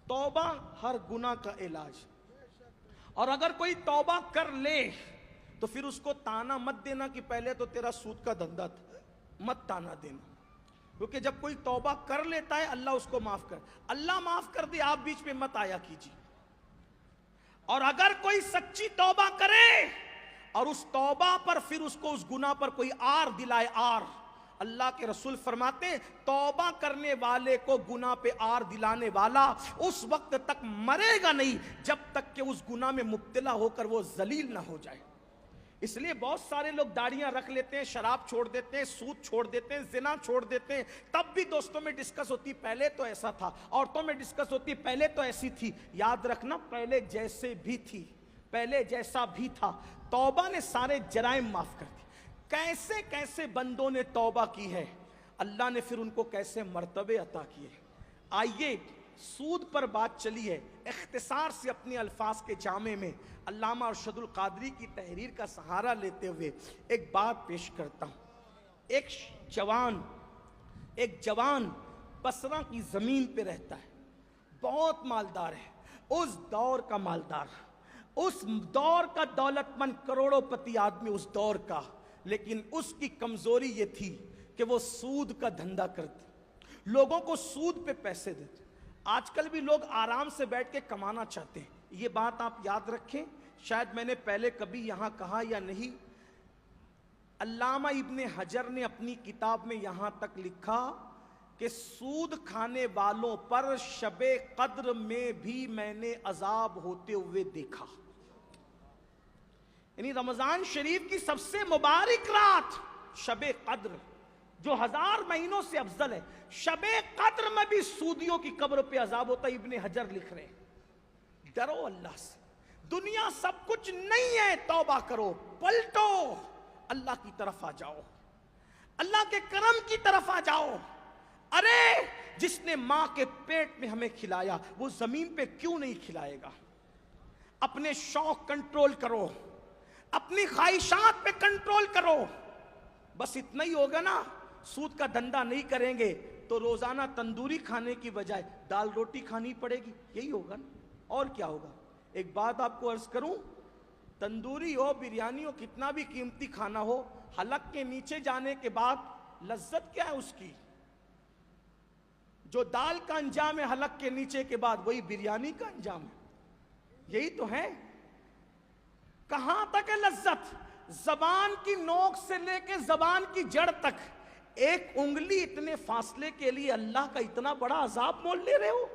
توبہ ہر گناہ کا علاج. اور اگر کوئی توبہ کر لے تو پھر اس کو تانا مت دینا کہ پہلے تو تیرا سود کا دھندا تھا، مت تانا دینا. کیونکہ جب کوئی توبہ کر لیتا ہے اللہ اس کو معاف کر. اللہ معاف کر دے، آپ بیچ میں مت آیا کیجیے. اور اگر کوئی سچی توبہ کرے اور اس توبہ پر پھر اس کو اس گناہ پر کوئی آر دلائے، آر، اللہ کے رسول فرماتے ہیں توبہ کرنے والے کو گناہ پہ آر دلانے والا اس وقت تک مرے گا نہیں جب تک کہ اس گناہ میں مبتلا ہو کر وہ ذلیل نہ ہو جائے. اس لیے بہت سارے لوگ داڑیاں رکھ لیتے ہیں، شراب چھوڑ دیتے ہیں، سود چھوڑ دیتے ہیں، زنا چھوڑ دیتے ہیں، تب بھی دوستوں میں ڈسکس ہوتی پہلے تو ایسا تھا، عورتوں میں ڈسکس ہوتی پہلے تو ایسی تھی. یاد رکھنا پہلے جیسے بھی تھی، پہلے جیسا بھی تھا، توبہ نے سارے جرائم معاف کر دی. کیسے کیسے بندوں نے توبہ کی ہے، اللہ نے پھر ان کو کیسے مرتبے عطا کیے. آئیے سود پر بات چلی ہے، اختصار سے اپنے الفاظ کے جامع میں علامہ ارشد القادری کی تحریر کا سہارا لیتے ہوئے ایک بات پیش کرتا ہوں. ایک جوان بصرہ کی زمین پہ رہتا ہے، بہت مالدار ہے، اس دور کا مالدار، اس دور کا دولت مند کروڑوں پتی آدمی اس دور کا. لیکن اس کی کمزوری یہ تھی کہ وہ سود کا دھندا کرتے، لوگوں کو سود پہ پیسے دیتے. آج کل بھی لوگ آرام سے بیٹھ کے کمانا چاہتے ہیں، یہ بات آپ یاد رکھیں. شاید میں نے پہلے کبھی یہاں کہا یا نہیں. علامہ ابن حجر نے اپنی کتاب میں یہاں تک لکھا کہ سود کھانے والوں پر شب قدر میں بھی میں نے عذاب ہوتے ہوئے دیکھا. یعنی رمضان شریف کی سب سے مبارک رات شب قدر جو 1000 مہینوں سے افضل ہے، شب قدر میں بھی سودیوں کی قبر پہ عذاب ہوتا ہے. ابن حجر لکھ رہے ہیں ڈرو اللہ سے، دنیا سب کچھ نہیں ہے، توبہ کرو، پلٹو، اللہ کی طرف آ جاؤ، اللہ کے کرم کی طرف آ جاؤ. ارے جس نے ماں کے پیٹ میں ہمیں کھلایا وہ زمین پہ کیوں نہیں کھلائے گا؟ اپنے شوق کنٹرول کرو، اپنی خواہشات پہ کنٹرول کرو. بس اتنا ہی ہوگا نا. سود کا دھندا نہیں کریں گے تو روزانہ تندوری کھانے کی بجائے دال روٹی کھانی پڑے گی، یہی ہوگا نا. اور کیا ہوگا؟ ایک بات آپ کو عرض کروں، تندوری ہو، بریانی ہو، کتنا بھی قیمتی کھانا ہو، حلق کے نیچے جانے کے بعد لذت کیا ہے اس کی؟ جو دال کا انجام ہے حلق کے نیچے کے بعد، وہی بریانی کا انجام ہے. یہی تو ہے. کہاں تک ہے لذت؟ زبان کی نوک سے لے کے زبان کی جڑ تک ایک انگلی اتنے فاصلے کے لیے اللہ کا اتنا بڑا عذاب مول لے رہے ہو.